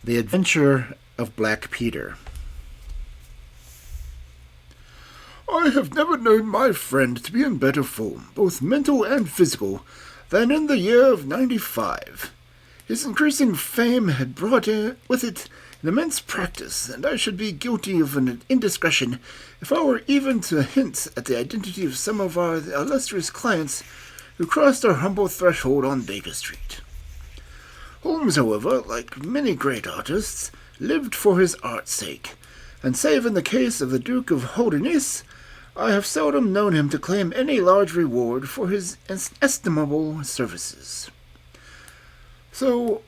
The Adventure of Black Peter. I have never known my friend to be in better form, both mental and physical, than in the year of 95. His increasing fame had brought with it an immense practice, and I should be guilty of an indiscretion if I were even to hint at the identity of some of our illustrious clients who crossed our humble threshold on Baker Street. Holmes, however, like many great artists, lived for his art's sake, and save in the case of the Duke of Holdernesse, I have seldom known him to claim any large reward for his estimable services. So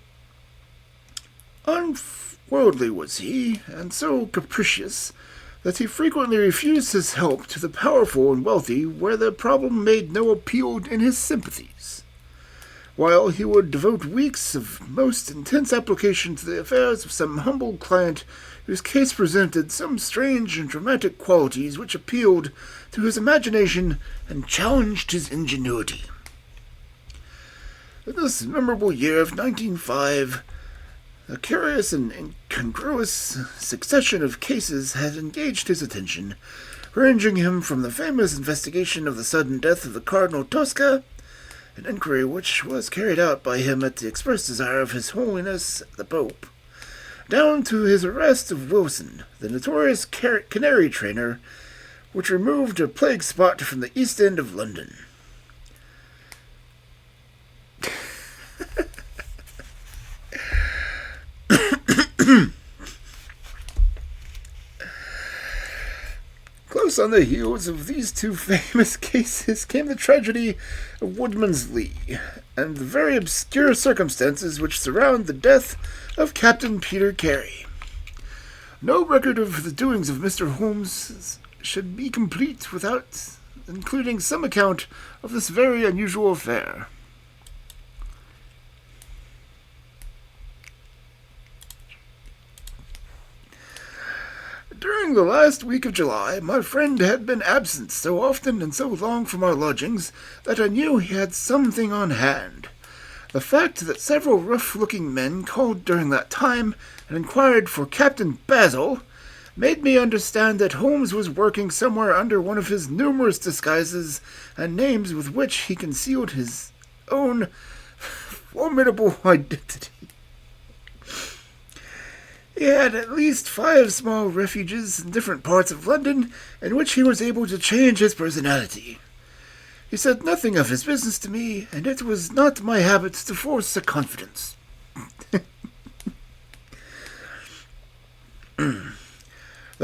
unworldly was he, and so capricious, that he frequently refused his help to the powerful and wealthy where the problem made no appeal in his sympathies, while he would devote weeks of most intense application to the affairs of some humble client whose case presented some strange and dramatic qualities which appealed to his imagination and challenged his ingenuity. In this memorable year of 1905, a curious and incongruous succession of cases had engaged his attention, ranging him from the famous investigation of the sudden death of the Cardinal Tosca, an inquiry which was carried out by him at the express desire of His Holiness the Pope, down to his arrest of Wilson, the notorious canary trainer, which removed a plague spot from the East End of London. Close on the heels of these two famous cases came the tragedy of Woodman's Lee, and the very obscure circumstances which surround the death of Captain Peter Carey. No record of the doings of Mr. Holmes should be complete without including some account of this very unusual affair. During the last week of July, my friend had been absent so often and so long from our lodgings that I knew he had something on hand. The fact that several rough-looking men called during that time and inquired for Captain Basil made me understand that Holmes was working somewhere under one of his numerous disguises and names with which he concealed his own formidable identity. He had at least 5 small refuges in different parts of London in which he was able to change his personality. He said nothing of his business to me, and it was not my habit to force a confidence. The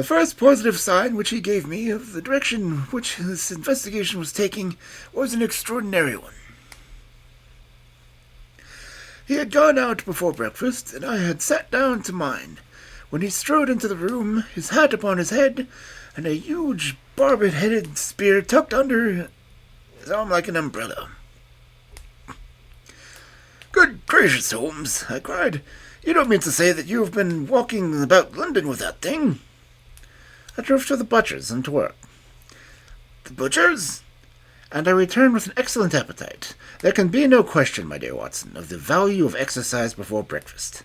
first positive sign which he gave me of the direction which this investigation was taking was an extraordinary one. He had gone out before breakfast, and I had sat down to mine, when he strode into the room, his hat upon his head, and a huge barbed-headed spear tucked under his arm like an umbrella. "Good gracious, Holmes," I cried. "You don't mean to say that you have been walking about London with that thing?" "I drove to the butcher's and to work." "The butcher's?" "And I returned with an excellent appetite. There can be no question, my dear Watson, of the value of exercise before breakfast.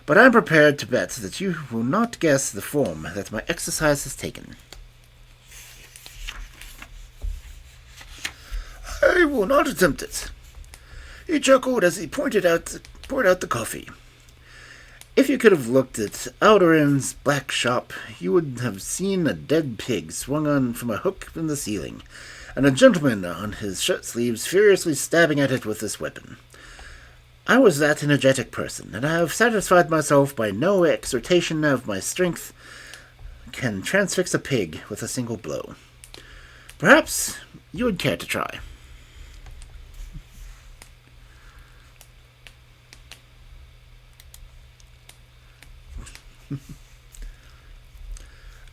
But I am prepared to bet that you will not guess the form that my exercise has taken." "I will not attempt it." He chuckled as he poured out the coffee. "If you could have looked at Alderon's black shop, you would have seen a dead pig swung from a hook from the ceiling, and a gentleman on his shirt-sleeves furiously stabbing at it with this weapon. I was that energetic person, and I have satisfied myself by no exertion of my strength can transfix a pig with a single blow. Perhaps you would care to try."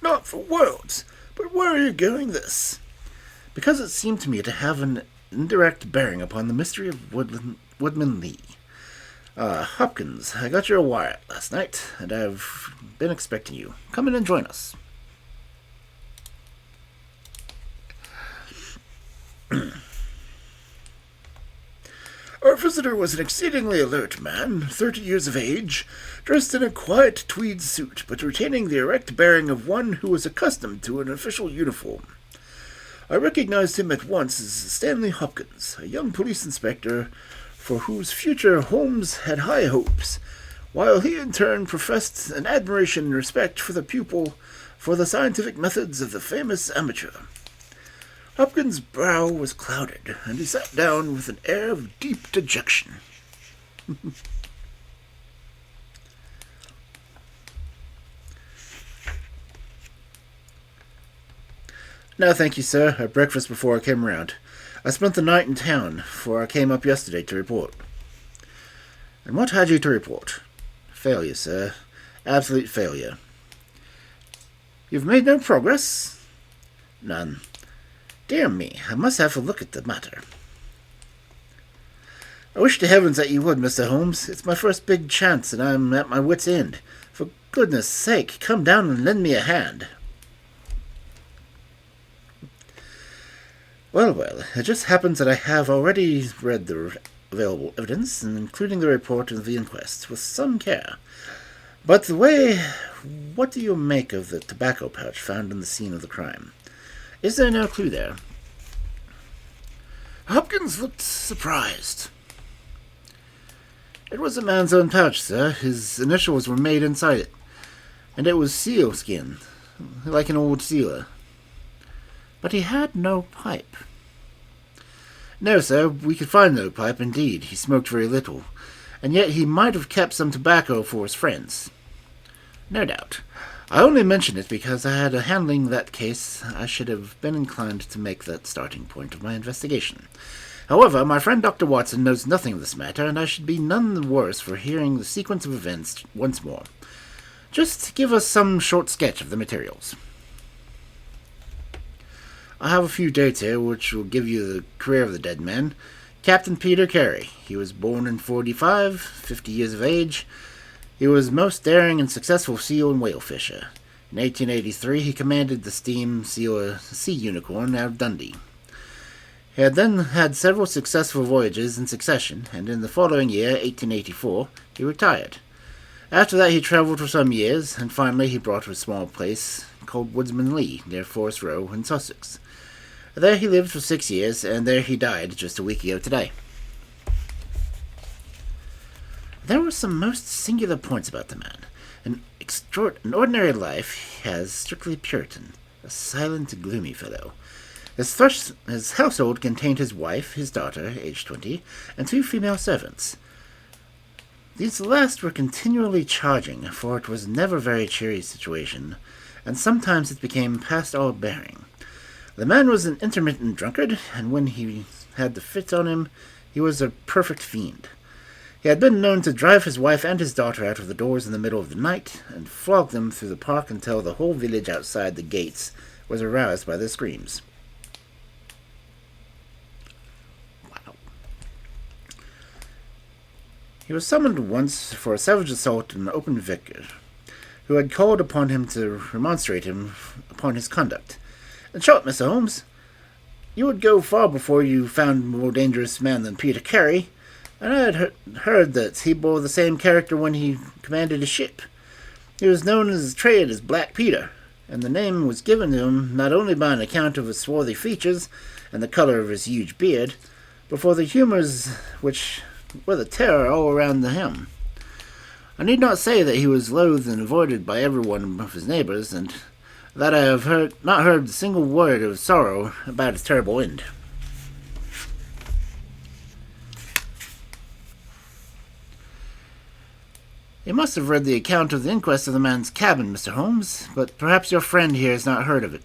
"Not for worlds. But where are you going this?" "Because it seemed to me to have an indirect bearing upon the mystery of Woodman Lee. Hopkins, I got your wire last night, and I've been expecting you. Come in and join us." Our Our visitor was an exceedingly alert man, 30 years of age, dressed in a quiet tweed suit, but retaining the erect bearing of one who was accustomed to an official uniform. I recognized him at once as Stanley Hopkins, a young police inspector for whose future Holmes had high hopes, while he in turn professed an admiration and respect for the pupil for the scientific methods of the famous amateur. Hopkins' brow was clouded, and he sat down with an air of deep dejection. No, thank you, sir. I had breakfast before I came around. I spent the night in town, for I came up yesterday to report. And what had you to report? Failure, sir. Absolute failure. You've made no progress? None. Dear me, I must have a look at the matter. I wish to heavens that you would, Mr. Holmes. It's my first big chance, and I'm at my wit's end. For goodness sake, come down and lend me a hand. Well, it just happens that I have already read the available evidence, including the report of the inquest, with some care. But what do you make of the tobacco pouch found in the scene of the crime? Is there no clue there? Hopkins looked surprised. It was a man's own pouch, sir. His initials were made inside it, and it was sealskin, like an old sealer. But he had no pipe. No, sir, we could find no pipe, indeed. He smoked very little, and yet he might have kept some tobacco for his friends. No doubt. I only mention it because I had a handling that case. I should have been inclined to make that starting point of my investigation. However, my friend Dr. Watson knows nothing of this matter, and I should be none the worse for hearing the sequence of events once more. Just give us some short sketch of the materials. I have a few dates here which will give you the career of the dead man. Captain Peter Carey. He was born in 45, 50 years of age. He was most daring and successful seal and whale fisher. In 1883 he commanded the steam sealer Sea Unicorn out of Dundee. He had then had several successful voyages in succession, and in the following year, 1884, he retired. After that he travelled for some years, and finally he brought to a small place called Woodsman Lee, near Forest Row in Sussex. There he lived for 6 years, and there he died just a week ago today. There were some most singular points about the man. An ordinary life he has, strictly Puritan, a silent, gloomy fellow. His household contained his wife, his daughter, aged 20, and 2 female servants. These last were continually charging, for it was never a very cheery situation, and sometimes it became past all bearing. The man was an intermittent drunkard, and when he had the fit on him, he was a perfect fiend. He had been known to drive his wife and his daughter out of the doors in the middle of the night, and flog them through the park until the whole village outside the gates was aroused by their screams. Wow. He was summoned once for a savage assault on an open vicar, who had called upon him to remonstrate him upon his conduct. In short, Mr. Holmes, you would go far before you found a more dangerous man than Peter Carey, and I had heard that he bore the same character when he commanded a ship. He was known in his trade as Black Peter, and the name was given to him not only by an account of his swarthy features and the colour of his huge beard, but for the humours which were the terror all around him. I need not say that he was loathed and avoided by every one of his neighbours, and that I have not heard a single word of sorrow about his terrible end. You must have read the account of the inquest of the man's cabin, Mr. Holmes, but perhaps your friend here has not heard of it.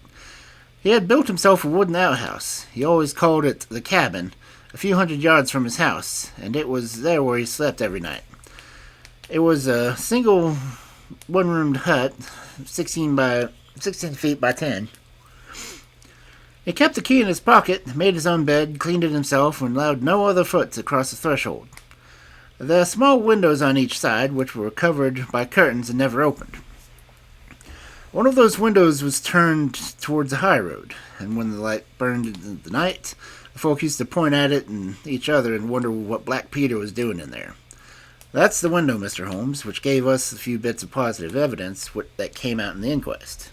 He had built himself a wooden outhouse. He always called it the cabin, a few hundred yards from his house, and it was there where he slept every night. It was a single one-roomed hut, 16 feet by 10. He kept the key in his pocket, made his own bed, cleaned it himself, and allowed no other foot to cross the threshold. There are small windows on each side, which were covered by curtains and never opened. One of those windows was turned towards the high road, and when the light burned in the night, The folk used to point at it and each other and wonder what Black Peter was doing in there. That's the window, Mr. Holmes, which gave us a few bits of positive evidence that came out in the inquest.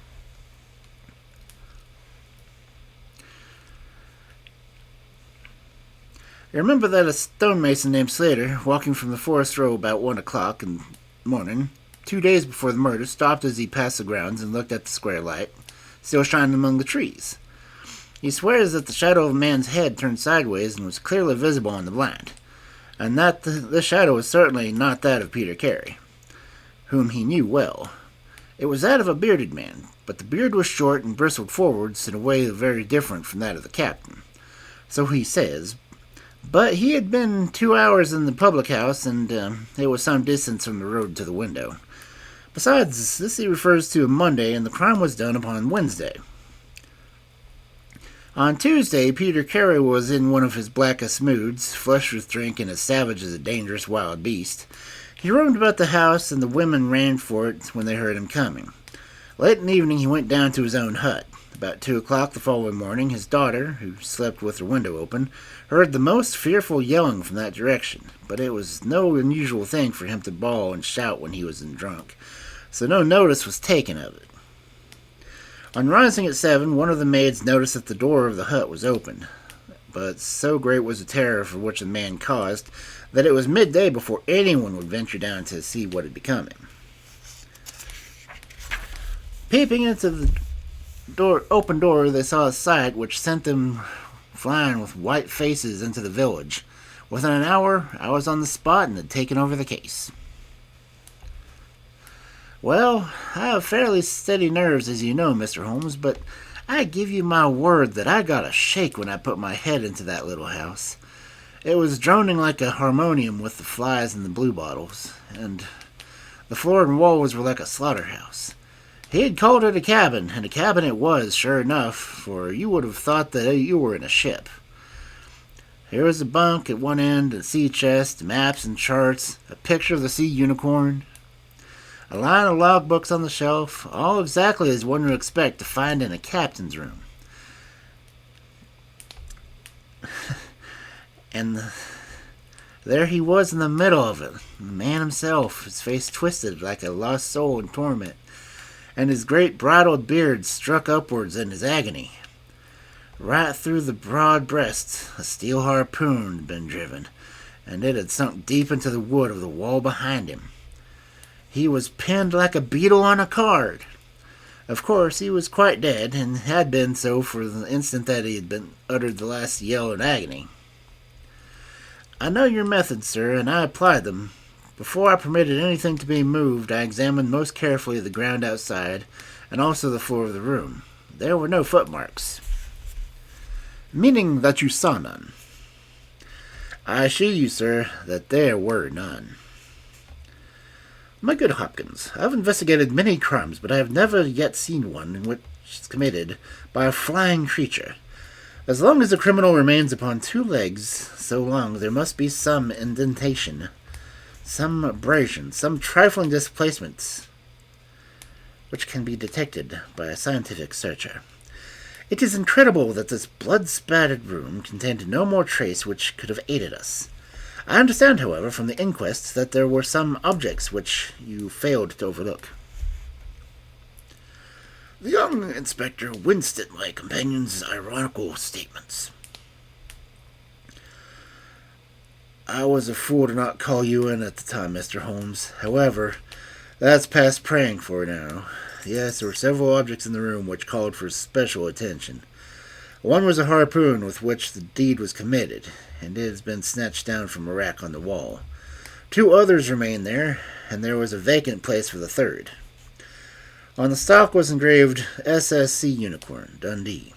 I remember that a stonemason named Slater, walking from the forest row about 1 o'clock in the morning, 2 days before the murder, stopped as he passed the grounds and looked at the square light, still shining among the trees. He swears that the shadow of a man's head turned sideways and was clearly visible on the blind, and that the shadow was certainly not that of Peter Carey, whom he knew well. It was that of a bearded man, but the beard was short and bristled forwards in a way very different from that of the captain. So he says, but he had been 2 hours in the public house, and it was some distance from the road to the window. Besides, this he refers to a Monday, and the crime was done upon Wednesday. On Tuesday, Peter Carey was in one of his blackest moods, flushed with drink and as savage as a dangerous wild beast. He roamed about the house, and the women ran for it when they heard him coming. Late in the evening, he went down to his own hut. About 2 o'clock the following morning, his daughter, who slept with her window open, heard the most fearful yelling from that direction, but it was no unusual thing for him to bawl and shout when he was drunk, so no notice was taken of it. On rising at 7, one of the maids noticed that the door of the hut was open, but so great was the terror for which the man caused that it was midday before anyone would venture down to see what had become him. Peeping into the open door, they saw a sight which sent them flying with white faces into the village. Within an hour, I was on the spot and had taken over the case. Well, I have fairly steady nerves, as you know, Mr. Holmes, but I give you my word that I got a shake when I put my head into that little house. It was droning like a harmonium with the flies and the bluebottles, and the floor and walls were like a slaughterhouse. He had called it a cabin, and a cabin it was, sure enough, for you would have thought that you were in a ship. Here was a bunk at one end, a sea chest, maps and charts, a picture of the sea unicorn, a line of logbooks on the shelf, all exactly as one would expect to find in a captain's room. And there he was in the middle of it, the man himself, his face twisted like a lost soul in torment, and his great bridled beard struck upwards in his agony. Right through the broad breast a steel harpoon had been driven, and it had sunk deep into the wood of the wall behind him. He was pinned like a beetle on a card. Of course, he was quite dead, and had been so for the instant that he had uttered the last yell in agony. I know your methods, sir, and I applied them. Before I permitted anything to be moved, I examined most carefully the ground outside, and also the floor of the room. There were no footmarks. Meaning that you saw none. I assure you, sir, that there were none. My good Hopkins, I have investigated many crimes, but I have never yet seen one in which is committed by a flying creature. As long as the criminal remains upon 2 legs, so long there must be some indentation, some abrasion, some trifling displacements, which can be detected by a scientific searcher. It is incredible that this blood-spattered room contained no more trace which could have aided us. I understand, however, from the inquest that there were some objects which you failed to overlook. The young inspector winced at my companion's ironical statements. I was a fool to not call you in at the time, Mr. Holmes. However, that's past praying for now. Yes, there were several objects in the room which called for special attention. One was a harpoon with which the deed was committed, and it has been snatched down from a rack on the wall. 2 others remained there, and there was a vacant place for the third. On the stock was engraved SSC Unicorn, Dundee.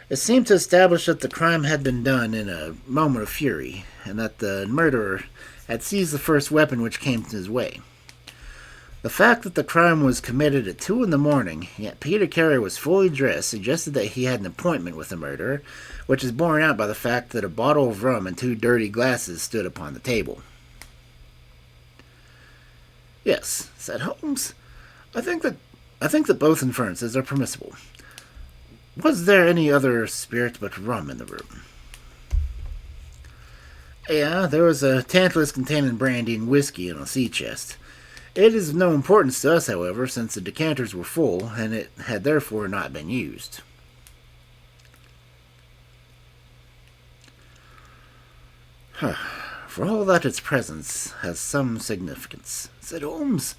It seemed to establish that the crime had been done in a moment of fury, and that the murderer had seized the first weapon which came his way. The fact that the crime was committed at 2 in the morning, yet Peter Carey was fully dressed, suggested that he had an appointment with the murderer, which is borne out by the fact that a bottle of rum and 2 dirty glasses stood upon the table. Yes, said Holmes. I think that both inferences are permissible. Was there any other spirit but rum in the room? Yeah, there was a tantalus containing brandy and whiskey in a sea chest. It is of no importance to us, however, since the decanters were full, and it had therefore not been used. For all that its presence has some significance, said Holmes.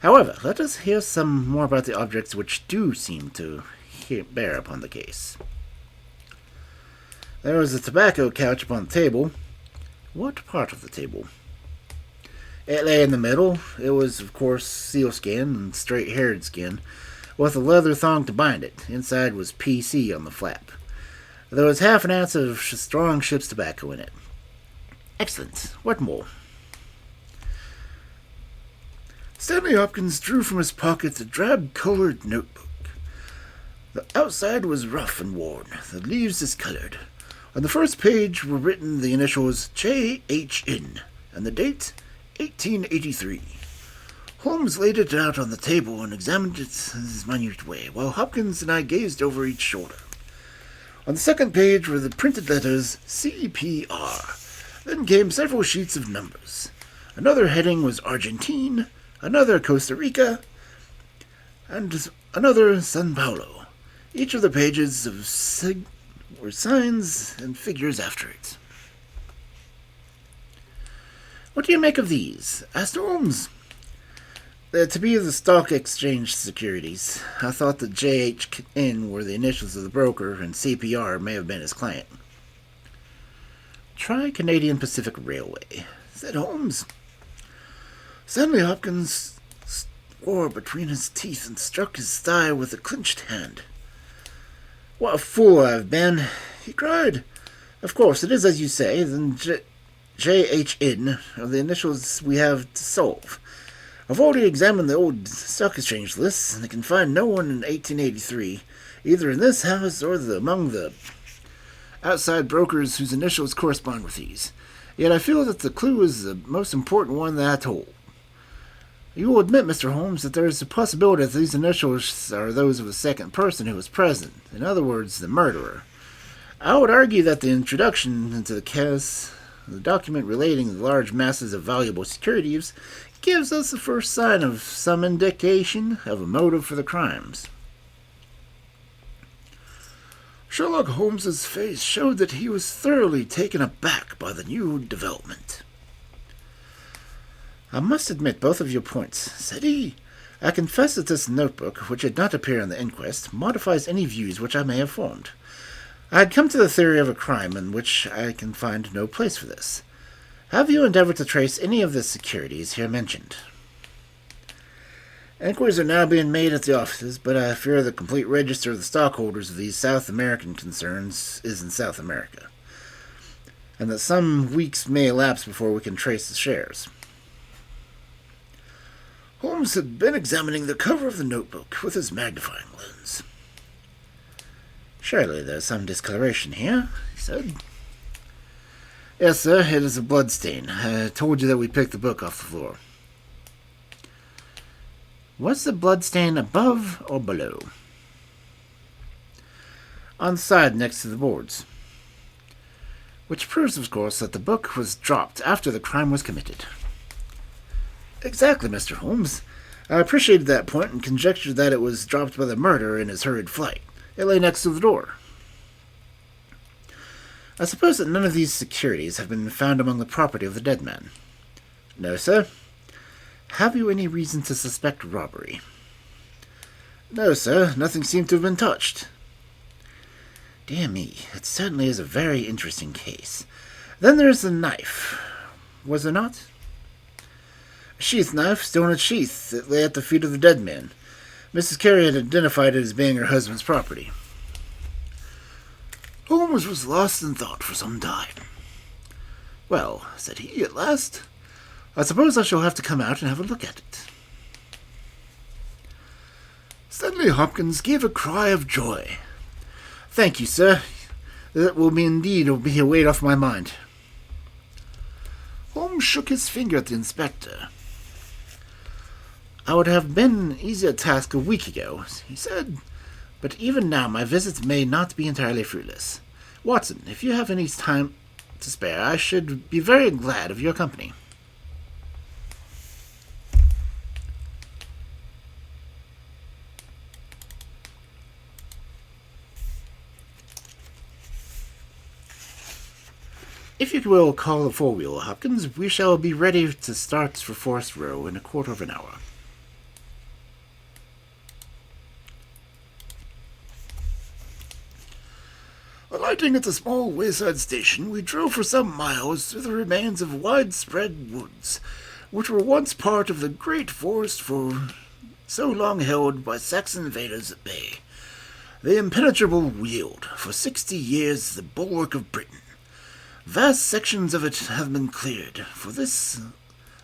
However, let us hear some more about the objects which do seem to bear upon the case. There was a tobacco couch upon the table. What part of the table? It lay in the middle. It was, of course, sealskin and straight-haired skin, with a leather thong to bind it. Inside was PC on the flap. There was half an ounce of strong ship's tobacco in it. Excellent. What more? Stanley Hopkins drew from his pocket a drab-colored notebook. The outside was rough and worn, the leaves discolored. On the first page were written the initials J.H.N. and the date 1883. Holmes laid it out on the table and examined it in his minute way, while Hopkins and I gazed over each shoulder. On the second page were the printed letters C.P.R. Then came several sheets of numbers. Another heading was Argentine, another Costa Rica, and another San Paulo. Each of the pages were signs and figures after it. What do you make of these? Asked Holmes. To be the stock exchange securities. I thought that JHN were the initials of the broker, and CPR may have been his client. Try Canadian Pacific Railway, said Holmes. Stanley Hopkins swore between his teeth and struck his thigh with a clenched hand. What a fool I've been, he cried. Of course, it is as you say, then JHN are the initials we have to solve. I've already examined the old stock exchange lists, and I can find no one in 1883, either in this house or among the outside brokers whose initials correspond with these. Yet I feel that the clue is the most important one that I told. You will admit, Mr. Holmes, that there is a possibility that these initials are those of a second person who was present, in other words, the murderer. I would argue that the introduction into the case, the document relating the large masses of valuable securities, gives us the first sign of some indication of a motive for the crimes. Sherlock Holmes's face showed that he was thoroughly taken aback by the new development. I must admit both of your points, said he. I confess that this notebook, which did not appear in the inquest, modifies any views which I may have formed. I had come to the theory of a crime in which I can find no place for this. Have you endeavored to trace any of the securities here mentioned? Inquiries are now being made at the offices, but I fear the complete register of the stockholders of these South American concerns is in South America, and that some weeks may elapse before we can trace the shares. Holmes had been examining the cover of the notebook with his magnifying lens. Surely there's some discoloration here, he said. Yes, sir, it is a blood stain. I told you that we picked the book off the floor. Was the blood stain above or below? On the side next to the boards. Which proves, of course, that the book was dropped after the crime was committed. Exactly, Mr. Holmes. I appreciated that point and conjectured that it was dropped by the murderer in his hurried flight. It lay next to the door. I suppose that none of these securities have been found among the property of the dead man. No, sir. Have you any reason to suspect robbery? No, sir. Nothing seemed to have been touched. Dear me, it certainly is a very interesting case. Then there's the knife. Was there not? A sheath knife, still in its sheath. It lay at the feet of the dead man. Mrs. Carey had identified it as being her husband's property. Holmes was lost in thought for some time. Well, said he at last, I suppose I shall have to come out and have a look at it. Stanley Hopkins gave a cry of joy. Thank you, sir. That will be a weight off my mind. Holmes shook his finger at the inspector. I would have been an easier task a week ago, he said, but even now my visits may not be entirely fruitless. Watson, if you have any time to spare, I should be very glad of your company. If you will call the four-wheel, Hopkins, we shall be ready to start for Forest Row in a quarter of an hour. Alighting at the small wayside station, we drove for some miles through the remains of widespread woods, which were once part of the great forest for so long held by Saxon invaders at bay. The impenetrable Weald, for 60 years the bulwark of Britain. Vast sections of it have been cleared, for this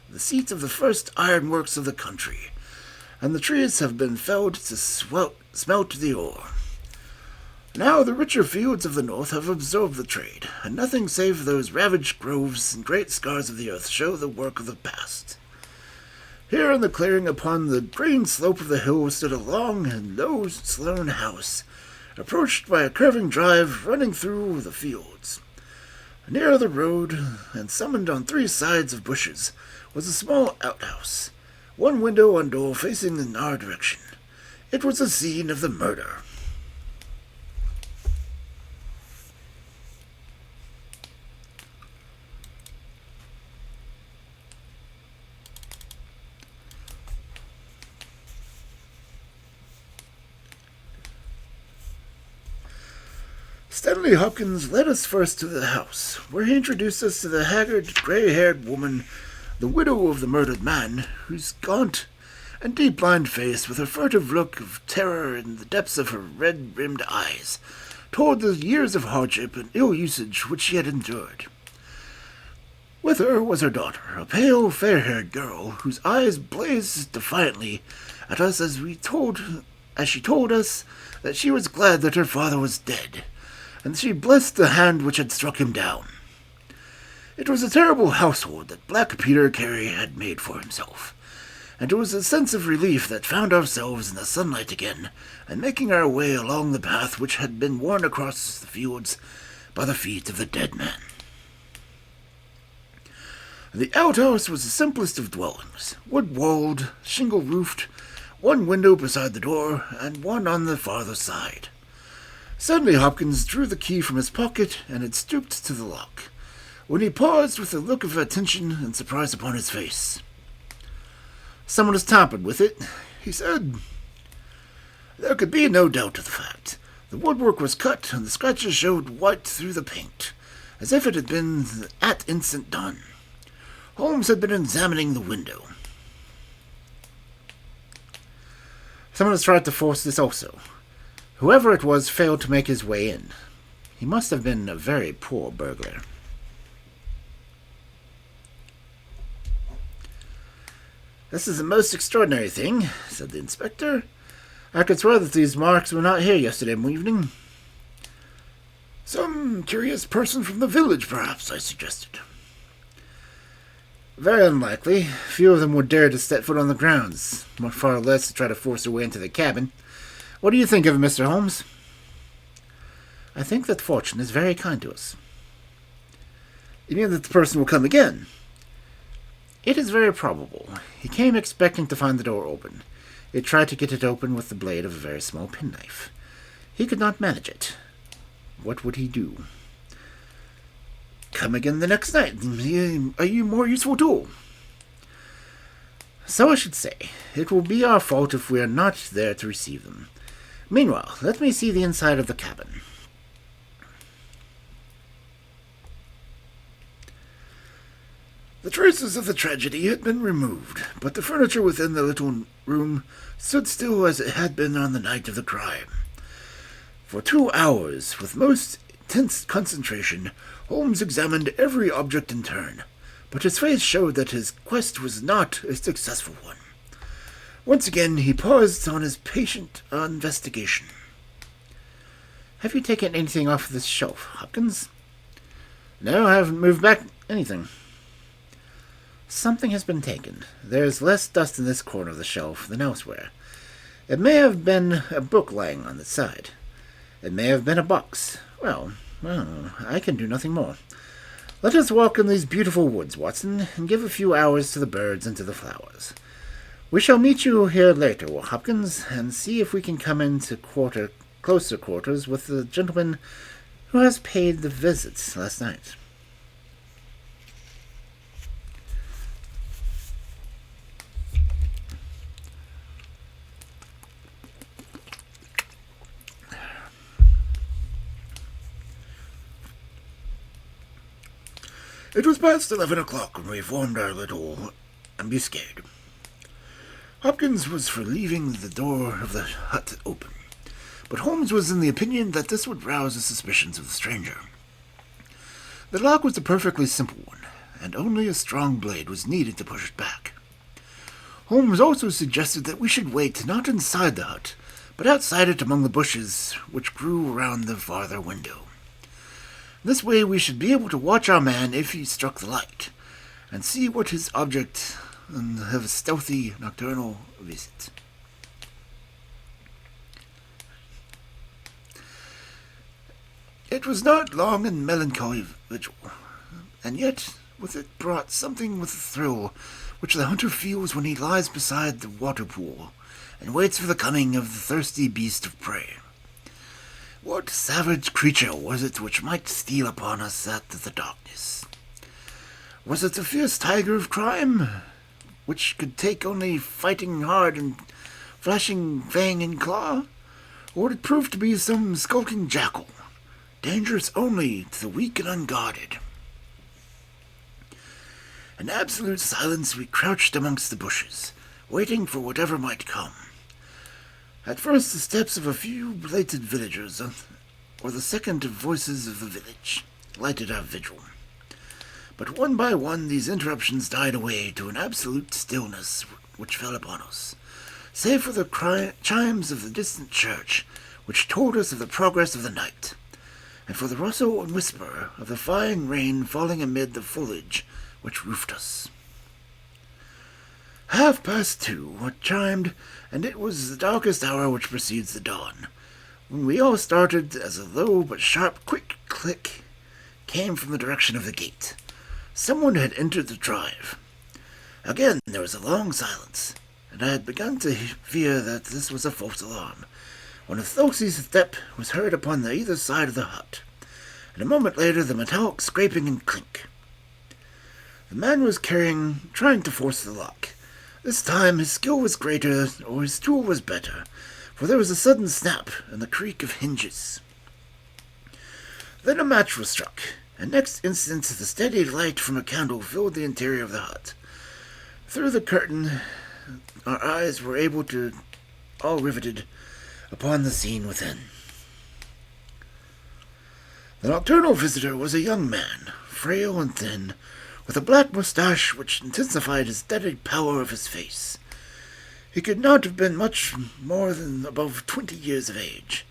the seat of the first ironworks of the country, and the trees have been felled to smelt the ore. Now the richer fields of the north have absorbed the trade, and nothing save those ravaged groves and great scars of the earth show the work of the past. Here in the clearing upon the green slope of the hill stood a long and low stone house, approached by a curving drive running through the fields. Near the road, and summoned on 3 sides of bushes, was a small outhouse, one window and door facing in our direction. It was the scene of the murder. Stanley Hopkins led us first to the house, where he introduced us to the haggard, gray-haired woman, the widow of the murdered man, whose gaunt and deep-lined face, with a furtive look of terror in the depths of her red-rimmed eyes, told the years of hardship and ill usage which she had endured. With her was her daughter, a pale, fair-haired girl, whose eyes blazed defiantly at us as she told us that she was glad that her father was dead, and she blessed the hand which had struck him down. It was a terrible household that Black Peter Carey had made for himself, and it was a sense of relief that found ourselves in the sunlight again, and making our way along the path which had been worn across the fields by the feet of the dead man. The outhouse was the simplest of dwellings, wood-walled, shingle-roofed, one window beside the door, and one on the farther side. Suddenly Hopkins drew the key from his pocket and had stooped to the lock, when he paused with a look of attention and surprise upon his face. "Someone has tampered with it," he said. There could be no doubt of the fact. The woodwork was cut, and the scratches showed white through the paint, as if it had been at instant done. Holmes had been examining the window. "Someone has tried to force this also. Whoever it was failed to make his way in. He must have been a very poor burglar." "This is a most extraordinary thing," said the inspector. "I could swear that these marks were not here yesterday evening." "Some curious person from the village, perhaps," I suggested. "Very unlikely. Few of them would dare to step foot on the grounds, far less to try to force their way into the cabin. What do you think of it, Mr. Holmes?" "I think that fortune is very kind to us." "You mean that the person will come again?" "It is very probable. He came expecting to find the door open. He tried to get it open with the blade of a very small penknife. He could not manage it. What would he do?" "Come again the next night. Are you more useful tool?" "So I should say. It will be our fault if we are not there to receive them. Meanwhile, let me see the inside of the cabin." The traces of the tragedy had been removed, but the furniture within the little room stood still as it had been on the night of the crime. For 2 hours, with most intense concentration, Holmes examined every object in turn, but his face showed that his quest was not a successful one. Once again he paused on his patient investigation. "Have you taken anything off this shelf, Hopkins?" "No, I haven't moved back anything." "Something has been taken. There is less dust in this corner of the shelf than elsewhere. It may have been a book lying on its side. It may have been a box. Well, I can do nothing more. Let us walk in these beautiful woods, Watson, and give a few hours to the birds and to the flowers. We shall meet you here later, Hopkins, and see if we can come into closer quarters with the gentleman who has paid the visits last night. It was past 11 o'clock when we formed our little ambuscade. Hopkins was for leaving the door of the hut open, but Holmes was in the opinion that this would rouse the suspicions of the stranger. The lock was a perfectly simple one, and only a strong blade was needed to push it back. Holmes also suggested that we should wait not inside the hut, but outside it among the bushes which grew around the farther window. This way we should be able to watch our man if he struck the light, and see what his object and have a stealthy nocturnal visit. It was not long and melancholy vigil, and yet with it brought something with the thrill which the hunter feels when he lies beside the water pool and waits for the coming of the thirsty beast of prey. What savage creature was it which might steal upon us out of the darkness? Was it the fierce tiger of crime, which could take only fighting hard and flashing fang and claw? Or would it prove to be some skulking jackal, dangerous only to the weak and unguarded? In absolute silence we crouched amongst the bushes, waiting for whatever might come. At first the steps of a few belated villagers, or the second voices of the village, lighted our vigil. But one by one these interruptions died away to an absolute stillness which fell upon us, save for the chimes of the distant church, which told us of the progress of the night, and for the rustle and whisper of the fine rain falling amid the foliage which roofed us. 2:30 chimed, and it was the darkest hour which precedes the dawn, when we all started as a low but sharp quick click came from the direction of the gate. Someone had entered the drive. Again there was a long silence, and I had begun to fear that this was a false alarm, when a stealthy step was heard upon the either side of the hut, and a moment later the metallic scraping and clink. The man was trying to force the lock. This time his skill was greater, or his tool was better, for there was a sudden snap and the creak of hinges. Then a match was struck, and next instant the steady light from a candle filled the interior of the hut. Through the curtain our eyes were all riveted upon the scene within. The nocturnal visitor was a young man, frail and thin, with a black moustache which intensified his deadly pallor of his face. He could not have been much more than above 20 years of age.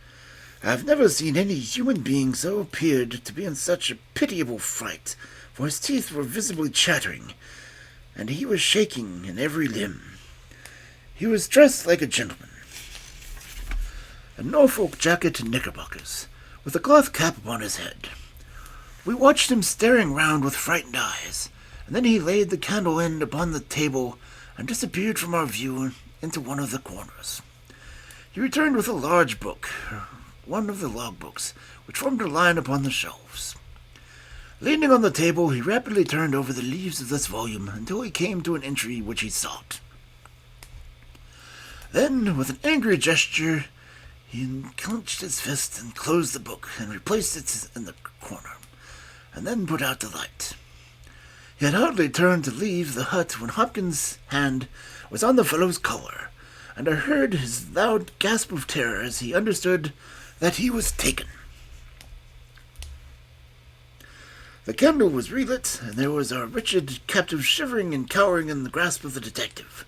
I have never seen any human being so appeared to be in such a pitiable fright, for his teeth were visibly chattering, and he was shaking in every limb. He was dressed like a gentleman. A Norfolk jacket and knickerbockers, with a cloth cap upon his head. We watched him staring round with frightened eyes, and then he laid the candle end upon the table and disappeared from our view into one of the corners. He returned with a large book, one of the logbooks, which formed a line upon the shelves. Leaning on the table, he rapidly turned over the leaves of this volume until he came to an entry which he sought. Then, with an angry gesture, he clenched his fist and closed the book and replaced it in the corner, and then put out the light. He had hardly turned to leave the hut when Hopkins' hand was on the fellow's collar, and I heard his loud gasp of terror as he understood that he was taken. The candle was relit, and there was our wretched captive shivering and cowering in the grasp of the detective.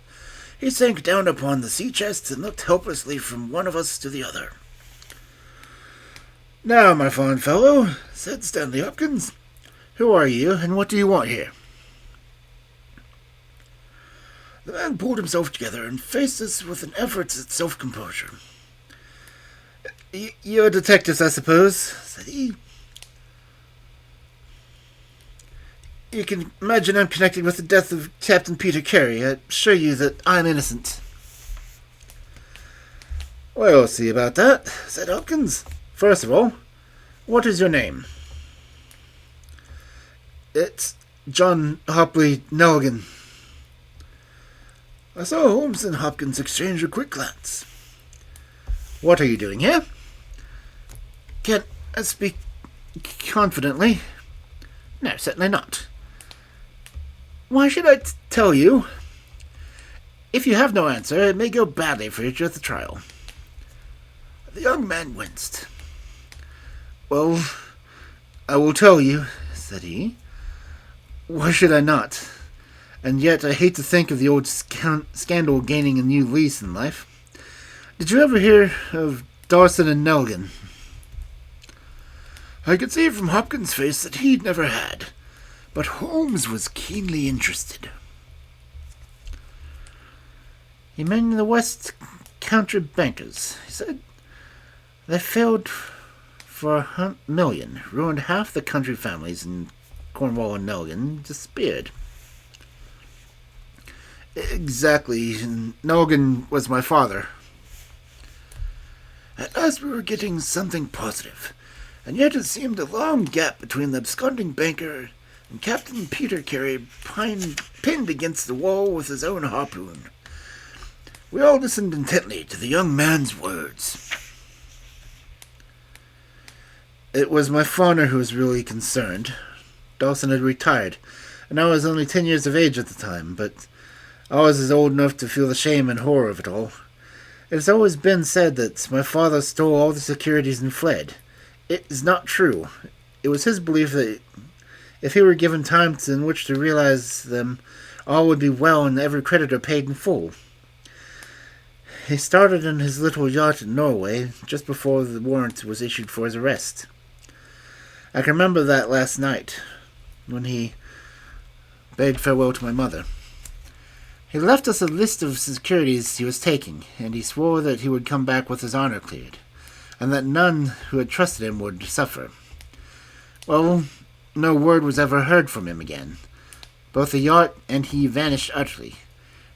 He sank down upon the sea-chest and looked helplessly from one of us to the other. "Now, my fine fellow," said Stanley Hopkins, "who are you, and what do you want here?" The man pulled himself together and faced us with an effort at self-composure. "You're detectives, I suppose," said he. You can imagine I'm connected with the death of Captain Peter Carey. I assure you that I'm innocent. We'll see about that, said Hopkins. First of all, what is your name? It's John Hopley Nelligan. I saw Holmes and Hopkins exchange a quick glance. What are you doing here? Can't I speak confidently? No, certainly not. Why should I tell you? If you have no answer, it may go badly for you at the trial. The young man winced. Well, I will tell you, said he. Why should I not? And yet I hate to think of the old scandal gaining a new lease in life. Did you ever hear of Dawson and Nelligan? I could see from Hopkins' face that he'd never had, but Holmes was keenly interested. You mean the West Country bankers, he said. They failed for $100,000, ruined half the country families in Cornwall and Nelligan, disappeared. Exactly, and Nelligan was my father. At last we were getting something positive, and yet it seemed a long gap between the absconding banker and Captain Peter Carey pinned against the wall with his own harpoon. We all listened intently to the young man's words. It was my father who was really concerned. Dawson had retired, and I was only 10 years of age at the time, but I was old enough to feel the shame and horror of it all. It has always been said that my father stole all the securities and fled. It is not true. It was his belief that if he were given time in which to realize them, all would be well and every creditor paid in full. He started in his little yacht in Norway just before the warrant was issued for his arrest. I can remember that last night, when he bade farewell to my mother. He left us a list of securities he was taking, and he swore that he would come back with his honor cleared, and that none who had trusted him would suffer. Well, no word was ever heard from him again. Both the yacht and he vanished utterly.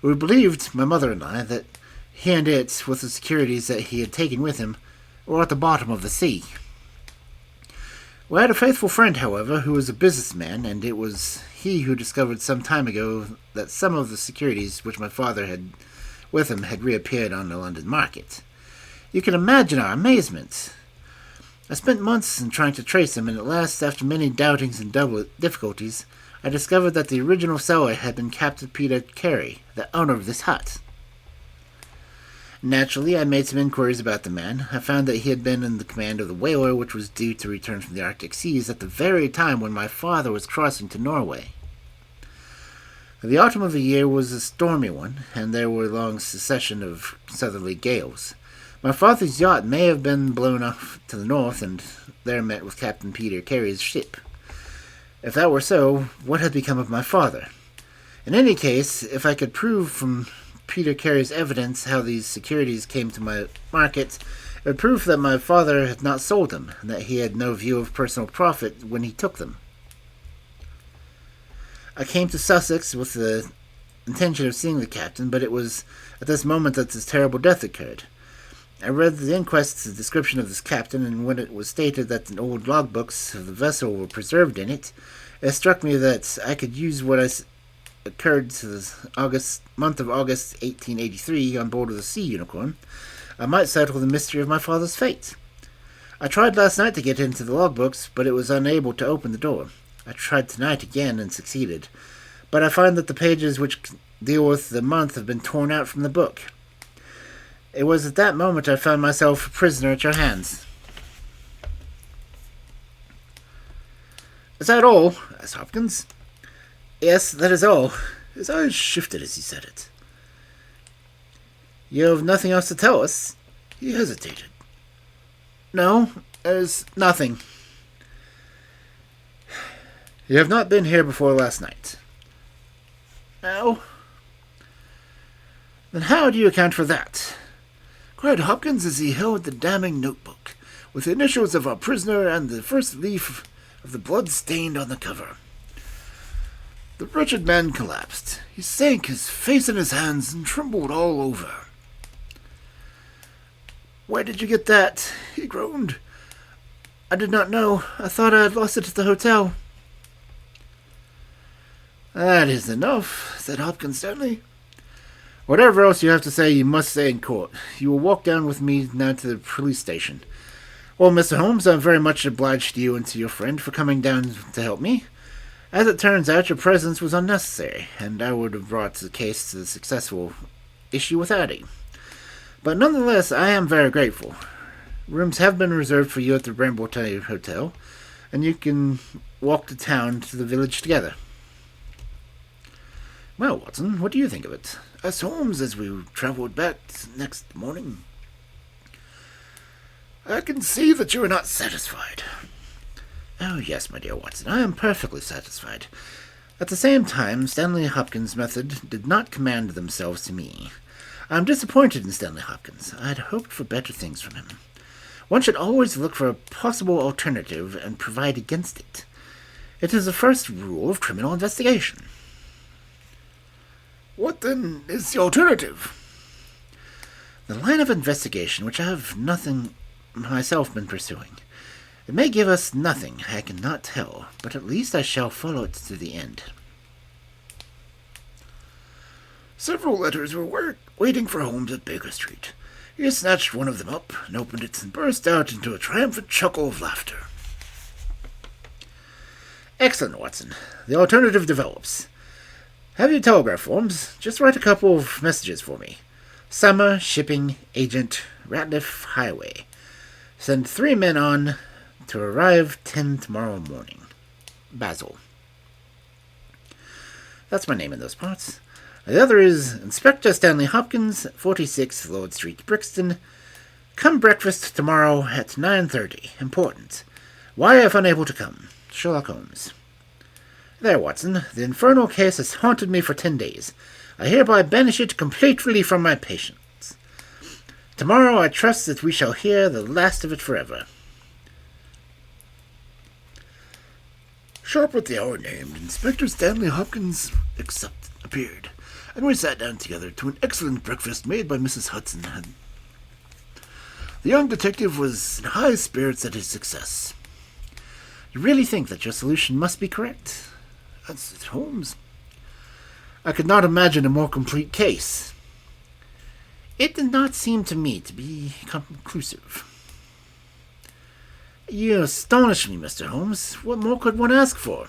We believed, my mother and I, that he and it, with the securities that he had taken with him, were at the bottom of the sea. We had a faithful friend, however, who was a businessman, and it was he who discovered some time ago that some of the securities which my father had with him had reappeared on the London market. You can imagine our amazement. I spent months in trying to trace him, and at last, after many doubtings and difficulties, I discovered that the original seller had been Captain Peter Carey, the owner of this hut. Naturally, I made some inquiries about the man. I found that he had been in the command of the whaler which was due to return from the Arctic seas at the very time when my father was crossing to Norway. The autumn of the year was a stormy one, and there were a long succession of southerly gales. My father's yacht may have been blown off to the north, and there met with Captain Peter Carey's ship. If that were so, what had become of my father? In any case, if I could prove from Peter Carey's evidence how these securities came to my market, it would prove that my father had not sold them, and that he had no view of personal profit when he took them. I came to Sussex with the intention of seeing the captain, but it was at this moment that his terrible death occurred. I read the inquest's description of this captain, and when it was stated that the old logbooks of the vessel were preserved in it, it struck me that I could use what occurred to the month of August 1883 on board of the Sea Unicorn. I might settle the mystery of my father's fate. I tried last night to get into the logbooks, but it was unable to open the door. I tried tonight again and succeeded, but I find that the pages which deal with the month have been torn out from the book. It was at that moment I found myself a prisoner at your hands. Is that all? Asked Hopkins. Yes, that is all. His eyes shifted as he said it. You have nothing else to tell us? He hesitated. No, there's nothing. You have not been here before last night? No. Then how do you account for that? Cried Hopkins as he held the damning notebook, with the initials of our prisoner and the first leaf of the blood stained on the cover. The wretched man collapsed. He sank, his face in his hands, and trembled all over. "Where did you get that?" he groaned. "I did not know. I thought I had lost it at the hotel." "That is enough," said Hopkins sternly. "Whatever else you have to say, you must say in court. You will walk down with me now to the police station." "Well, Mr. Holmes, I'm very much obliged to you and to your friend for coming down to help me. As it turns out, your presence was unnecessary, and I would have brought the case to a successful issue without it. But nonetheless, I am very grateful. Rooms have been reserved for you at the Brambleton Hotel, and you can walk to town to the village together." "Well, Watson, what do you think of it?" asked Holmes as we travelled back next morning. "I can see that you are not satisfied." "Oh, yes, my dear Watson, I am perfectly satisfied. At the same time, Stanley Hopkins' method did not command themselves to me. I am disappointed in Stanley Hopkins. I had hoped for better things from him. One should always look for a possible alternative and provide against it. It is the first rule of criminal investigation." "What, then, is the alternative?" "The line of investigation which I have myself been pursuing. It may give us nothing, I cannot tell, but at least I shall follow it to the end." Several letters were waiting for Holmes at Baker Street. He snatched one of them up and opened it and burst out into a triumphant chuckle of laughter. "Excellent, Watson. The alternative develops. Have your telegraph forms. Just write a couple of messages for me. Summer, shipping, agent, Ratliff Highway. Send 3 men on to arrive 10 tomorrow morning. Basil." That's my name in those parts. The other is Inspector Stanley Hopkins, 46 Lord Street, Brixton. Come breakfast tomorrow at 9:30. Important. Why if unable to come? Sherlock Holmes. There, Watson. The infernal case has haunted me for 10 days. I hereby banish it completely from my patience. Tomorrow I trust that we shall hear the last of it forever. Sharp at the hour named, Inspector Stanley Hopkins appeared, and we sat down together to an excellent breakfast made by Mrs. Hudson. The young detective was in high spirits at his success. "You really think that your solution must be correct?" asked Holmes. "I could not imagine a more complete case." "It did not seem to me to be conclusive." "You astonish me, Mr. Holmes. What more could one ask for?"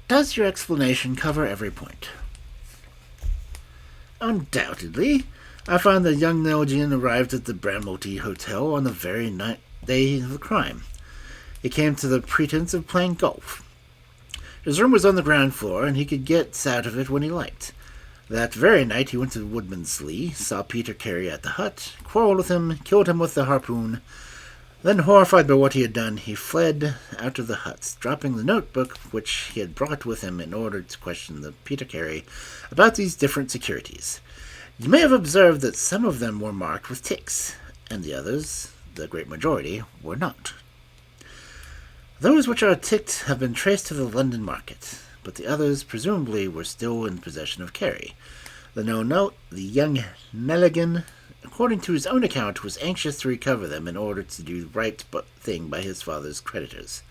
"Does your explanation cover every point?" "Undoubtedly. I find that young Nelgian arrived at the Bramley Hotel on the very day of the crime. He came to the pretense of playing golf. His room was on the ground floor, and he could get out of it when he liked. That very night he went to Woodman's Lee, saw Peter Carey at the hut, quarreled with him, killed him with the harpoon. Then, horrified by what he had done, he fled out of the hut, dropping the notebook which he had brought with him in order to question the Peter Carey about these different securities. You may have observed that some of them were marked with ticks, and the others, the great majority, were not. Those which are ticked have been traced to the London market, but the others presumably were still in possession of Carey. The young Nelligan, according to his own account, was anxious to recover them in order to do the right thing by his father's creditors.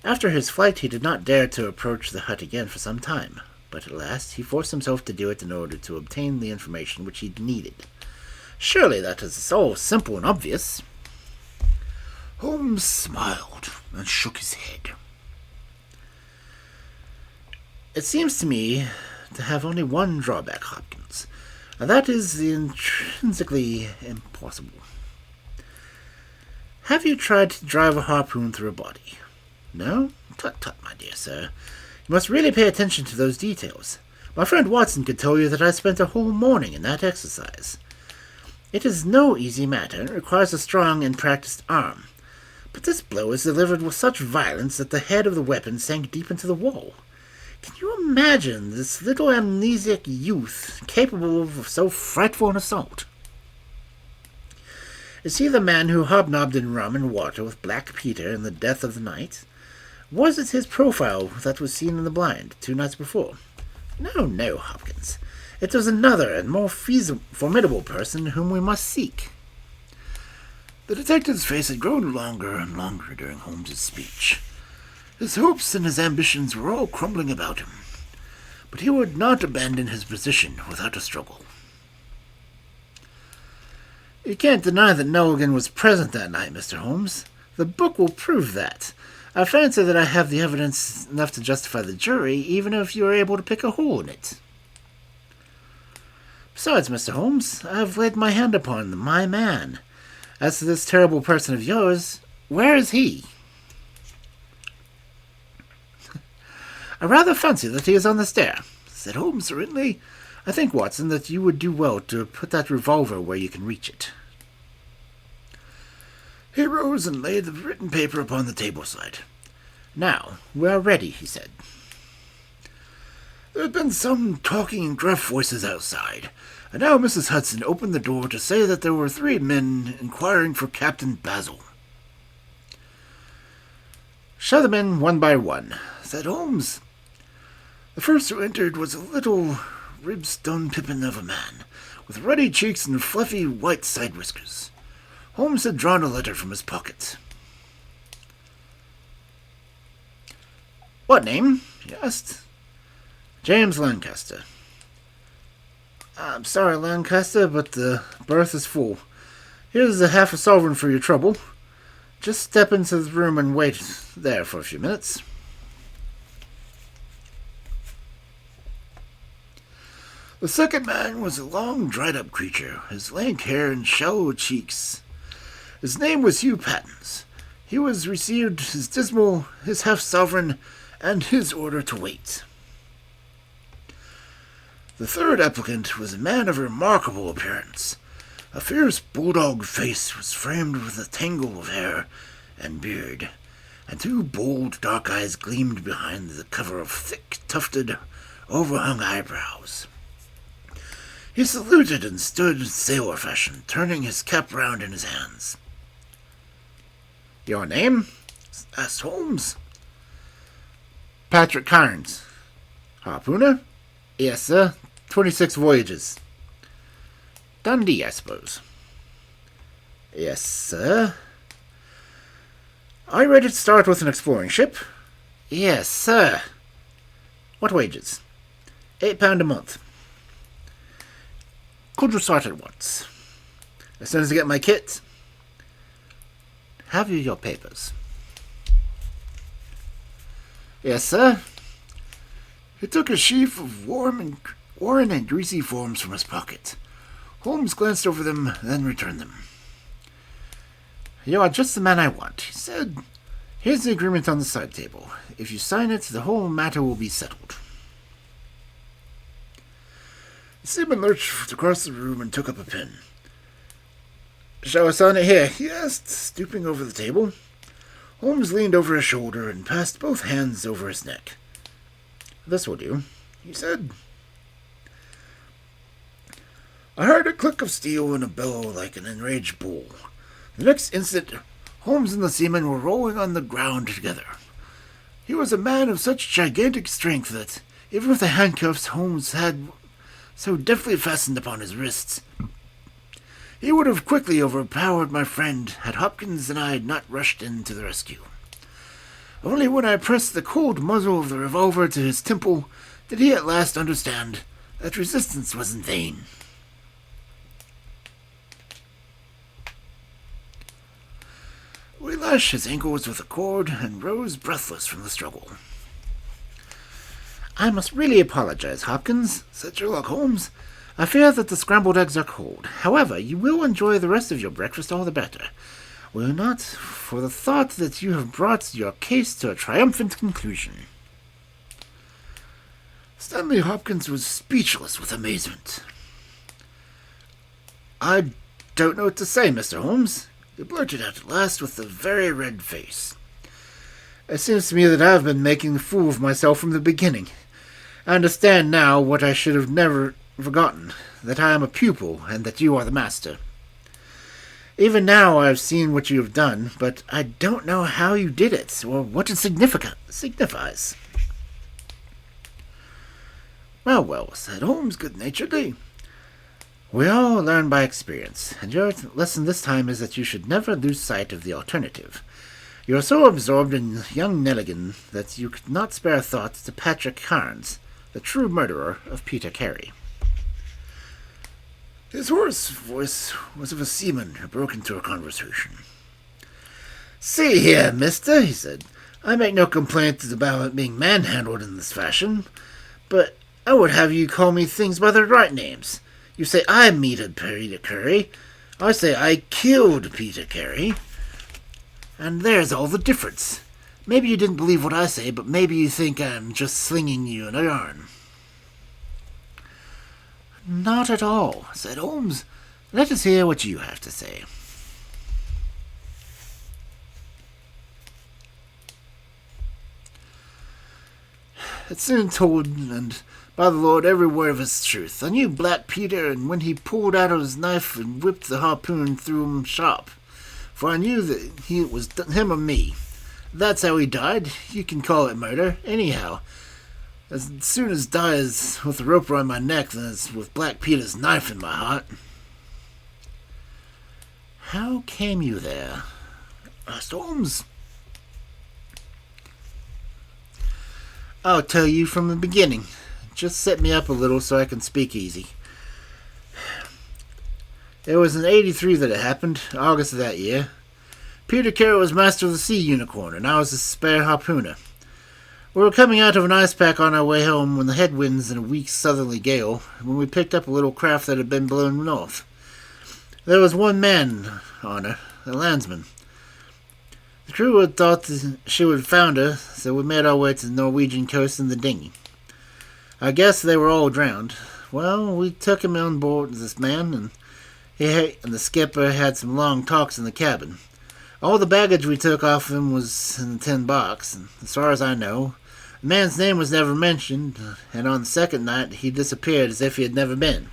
After his flight he did not dare to approach the hut again for some time, but at last he forced himself to do it in order to obtain the information which he needed. Surely that is all simple and obvious." Holmes smiled and shook his head. "It seems to me to have only one drawback, Hopkins, and that is the intrinsically impossible. Have you tried to drive a harpoon through a body? No? Tut-tut, my dear sir. You must really pay attention to those details. My friend Watson could tell you that I spent a whole morning in that exercise. It is no easy matter, and requires a strong and practiced arm. But this blow is delivered with such violence that the head of the weapon sank deep into the wall. Can you imagine this little amnesiac youth capable of so frightful an assault? Is he the man who hobnobbed in rum and water with Black Peter in the death of the night? Was it his profile that was seen in the blind 2 nights before? No, Hopkins. It was another and more formidable person whom we must seek. The detective's face had grown longer and longer during Holmes's speech. His hopes and his ambitions were all crumbling about him, but he would not abandon his position without a struggle. You can't deny that Nelligan was present that night, Mr. Holmes. The book will prove that. I fancy that I have the evidence enough to justify the jury, even if you are able to pick a hole in it. Besides, Mr. Holmes, I have laid my hand upon my man. As to this terrible person of yours, where is he? I rather fancy that he is on the stair, said Holmes serenely. I think, Watson, that you would do well to put that revolver where you can reach it. He rose and laid the written paper upon the table side. Now, we are ready, he said. There had been some talking in gruff voices outside, and now Mrs. Hudson opened the door to say that there were 3 men inquiring for Captain Basil. Show them in one by one, said Holmes. The first who entered was a little ribstone pippin of a man, with ruddy cheeks and fluffy white side whiskers. Holmes had drawn a letter from his pocket. What name? He asked. James Lancaster. I'm sorry, Lancaster, but the berth is full. Here's half a sovereign for your trouble. Just step into the room and wait there for a few minutes. The second man was a long, dried-up creature, his lank hair and shallow cheeks. His name was Hugh Pattens. He was received his dismal, his half-sovereign, and his order to wait. The third applicant was a man of remarkable appearance. A fierce bulldog face was framed with a tangle of hair and beard, and 2 bold, dark eyes gleamed behind the cover of thick, tufted, overhung eyebrows. He saluted and stood sailor fashion, turning his cap round in his hands. Your name? Asked Holmes. Patrick Carnes. Harpooner? Yes, sir. 26 voyages. Dundee, I suppose. Yes, sir. Are you ready to start with an exploring ship? Yes, sir. What wages? £8 a month. Could you start at once? As soon as I get my kit. Have you your papers? Yes, sir. He took a sheaf of worn and greasy forms from his pocket. Holmes glanced over them, then returned them. You are just the man I want, he said. Here's the agreement on the side table. If you sign it, the whole matter will be settled. The seaman lurched across the room and took up a pen. Shall I sign it here? He asked, stooping over the table. Holmes leaned over his shoulder and passed both hands over his neck. This will do, he said. I heard a click of steel and a bellow like an enraged bull. The next instant, Holmes and the seaman were rolling on the ground together. He was a man of such gigantic strength that, even with the handcuffs Holmes had so deftly fastened upon his wrists, he would have quickly overpowered my friend had Hopkins and I not rushed in to the rescue. Only when I pressed the cold muzzle of the revolver to his temple did he at last understand that resistance was in vain. We lashed his ankles with a cord and rose breathless from the struggle. I must really apologize, Hopkins, said Sherlock Holmes. I fear that the scrambled eggs are cold. However, you will enjoy the rest of your breakfast all the better. Will you not? For the thought that you have brought your case to a triumphant conclusion. Stanley Hopkins was speechless with amazement. I don't know what to say, Mr. Holmes, he blurted out at last with a very red face. It seems to me that I have been making a fool of myself from the beginning. I understand now what I should have never forgotten, that I am a pupil and that you are the master. Even now I've seen what you have done, but I don't know how you did it, or what it signifies. Well, well, said Holmes good-naturedly. We all learn by experience, and your lesson this time is that you should never lose sight of the alternative. You are so absorbed in young Nelligan that you could not spare a thought to Patrick Carnes, the true murderer of Peter Carey. His hoarse voice was of a seaman who broke into a conversation. See here, mister, he said. I make no complaints about being manhandled in this fashion, but I would have you call me things by their right names. You say I meted Peter Carey. I say I killed Peter Carey. And there's all the difference. Maybe you didn't believe what I say, but maybe you think I'm just slinging you in a yarn. Not at all, said Holmes. Let us hear what you have to say. It's soon told, and by the Lord, every word of it's truth. I knew Black Peter, and when he pulled out his knife and whipped the harpoon through him sharp, for I knew that it was him or me. That's how he died. You can call it murder, anyhow. As soon as die is with the rope around my neck than it's with Black Peter's knife in my heart. How came you there? Asked Holmes. I'll tell you from the beginning. Just set me up a little so I can speak easy. It was in '83 that it happened, August of that year. Peter Carey was master of the Sea Unicorn, and I was the spare harpooner. We were coming out of an ice pack on our way home when the headwinds and a weak southerly gale, when we picked up a little craft that had been blown north. There was one man on her, a landsman. The crew had thought that she would founder, so we made our way to the Norwegian coast in the dinghy. I guess they were all drowned. Well, we took him on board, this man, and the skipper had some long talks in the cabin. All the baggage we took off him was in the tin box, and as far as I know, the man's name was never mentioned, and on the second night he disappeared as if he had never been.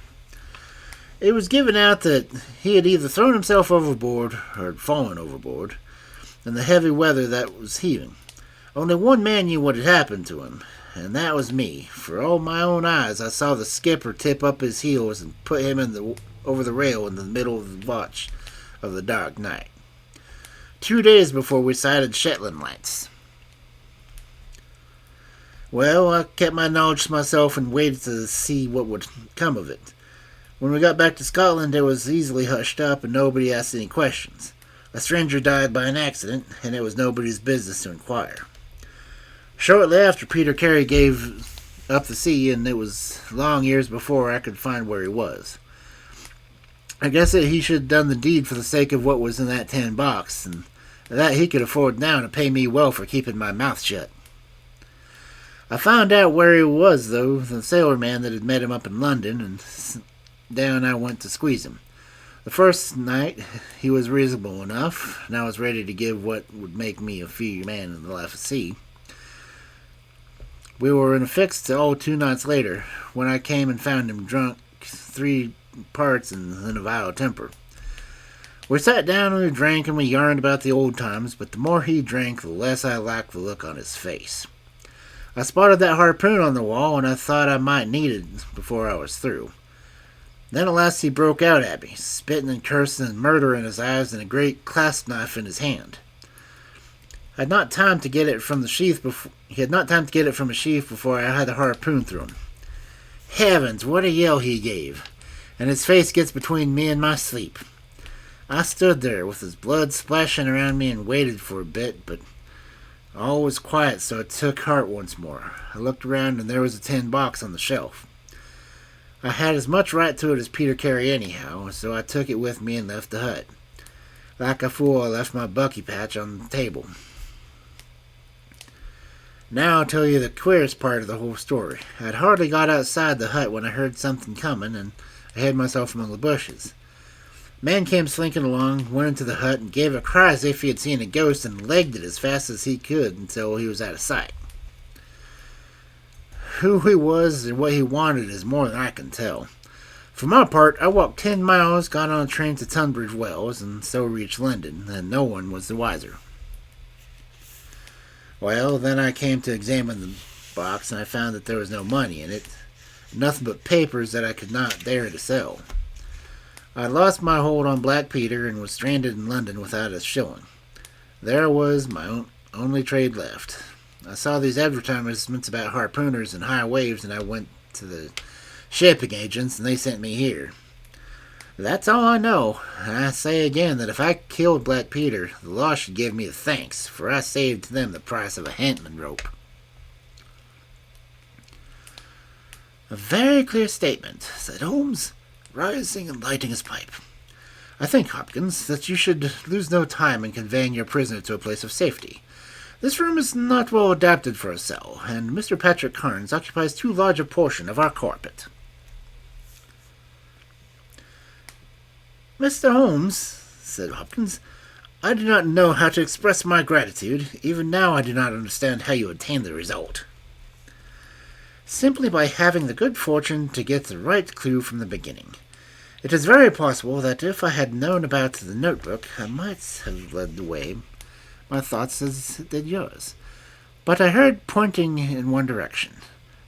It was given out that he had either thrown himself overboard or had fallen overboard in the heavy weather that was heaving. Only one man knew what had happened to him, and that was me. For all my own eyes, I saw the skipper tip up his heels and put him over the rail in the middle of the watch of the dark night. 2 days before we sighted Shetland lights. Well, I kept my knowledge to myself and waited to see what would come of it. When we got back to Scotland, it was easily hushed up and nobody asked any questions. A stranger died by an accident, and it was nobody's business to inquire. Shortly after, Peter Carey gave up the sea, and it was long years before I could find where he was. I guess that he should have done the deed for the sake of what was in that tin box, and that he could afford now to pay me well for keeping my mouth shut. I found out where he was, though, the sailor man that had met him up in London, and down I went to squeeze him. The first night he was reasonable enough, and I was ready to give what would make me a free man in the life of sea. We were in a fix till 2 nights later, when I came and found him drunk 3 parts and in a vile temper. We sat down and we drank and we yarned about the old times, but the more he drank, the less I liked the look on his face. I spotted that harpoon on the wall, and I thought I might need it before I was through. Then at last he broke out at me, spitting and cursing and murder in his eyes and a great clasp knife in his hand. He had not time to get it from the sheath before I had the harpoon through him. Heavens, what a yell he gave! And his face gets between me and my sleep. I stood there with his blood splashing around me and waited for a bit, but all was quiet, so I took heart once more. I looked around and there was a tin box on the shelf. I had as much right to it as Peter Carey anyhow, so I took it with me and left the hut. Like a fool, I left my bucky patch on the table. Now I'll tell you the queerest part of the whole story. I had hardly got outside the hut when I heard something coming, and I hid myself among the bushes. A man came slinking along, went into the hut, and gave a cry as if he had seen a ghost, and legged it as fast as he could until he was out of sight. Who he was and what he wanted is more than I can tell. For my part, I walked 10 miles, got on a train to Tunbridge Wells, and so reached London, and no one was the wiser. Well, then I came to examine the box, and I found that there was no money in it, nothing but papers that I could not dare to sell. I lost my hold on Black Peter and was stranded in London without a shilling. There was my only trade left. I saw these advertisements about harpooners and high waves, and I went to the shipping agents, and they sent me here. That's all I know, and I say again that if I killed Black Peter, the law should give me the thanks, for I saved them the price of a hangman rope. A very clear statement, said Holmes, rising and lighting his pipe. I think, Hopkins, that you should lose no time in conveying your prisoner to a place of safety. This room is not well adapted for a cell, and Mr. Patrick Carnes occupies too large a portion of our carpet. Mr. Holmes, said Hopkins, I do not know how to express my gratitude. Even now I do not understand how you attained the result. Simply by having the good fortune to get the right clue from the beginning. It is very possible that if I had known about the notebook, I might have led the way my thoughts as did yours. But I heard pointing in one direction.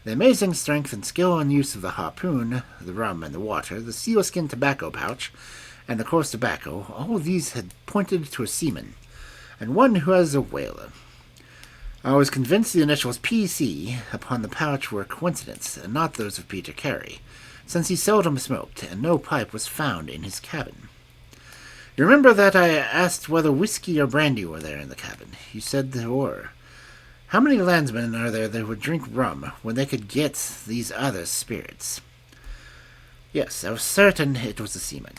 The amazing strength and skill and use of the harpoon, the rum and the water, the sealskin tobacco pouch, and the coarse tobacco, all these had pointed to a seaman, and one who was a whaler. I was convinced the initials P.C. upon the pouch were a coincidence, and not those of Peter Carey, since he seldom smoked, and no pipe was found in his cabin. You remember that I asked whether whiskey or brandy were there in the cabin. You said there were. How many landsmen are there that would drink rum when they could get these other spirits? Yes, I was certain it was a seaman.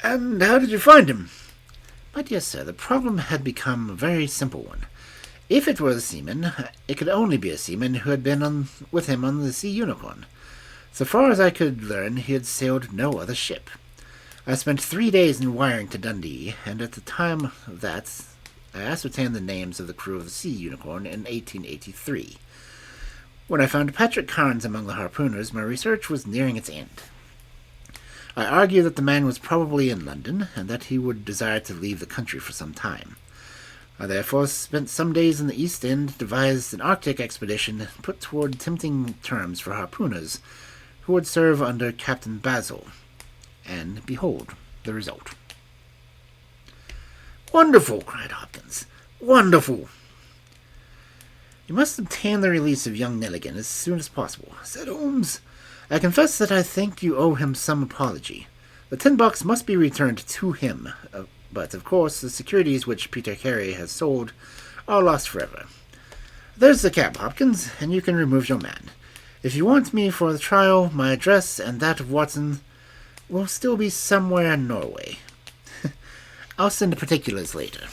And how did you find him? My dear sir, the problem had become a very simple one. If it was a seaman, it could only be a seaman who had been with him on the Sea Unicorn. So far as I could learn, he had sailed no other ship. I spent 3 days in wiring to Dundee, and at the time of that, I ascertained the names of the crew of the Sea Unicorn in 1883. When I found Patrick Carnes among the harpooners, my research was nearing its end. I argued that the man was probably in London, and that he would desire to leave the country for some time. I therefore spent some days in the East End, devised an Arctic expedition, put toward tempting terms for harpooners, who would serve under Captain Basil. And behold, the result. Wonderful, cried Hopkins. Wonderful. You must obtain the release of young Nelligan as soon as possible, said Holmes. I confess that I think you owe him some apology. The $10 must be returned to him, but of course the securities which Peter Carey has sold are lost forever. There's the cab, Hopkins, and you can remove your man. If you want me for the trial, my address and that of Watson will still be somewhere in Norway. I'll send the particulars later.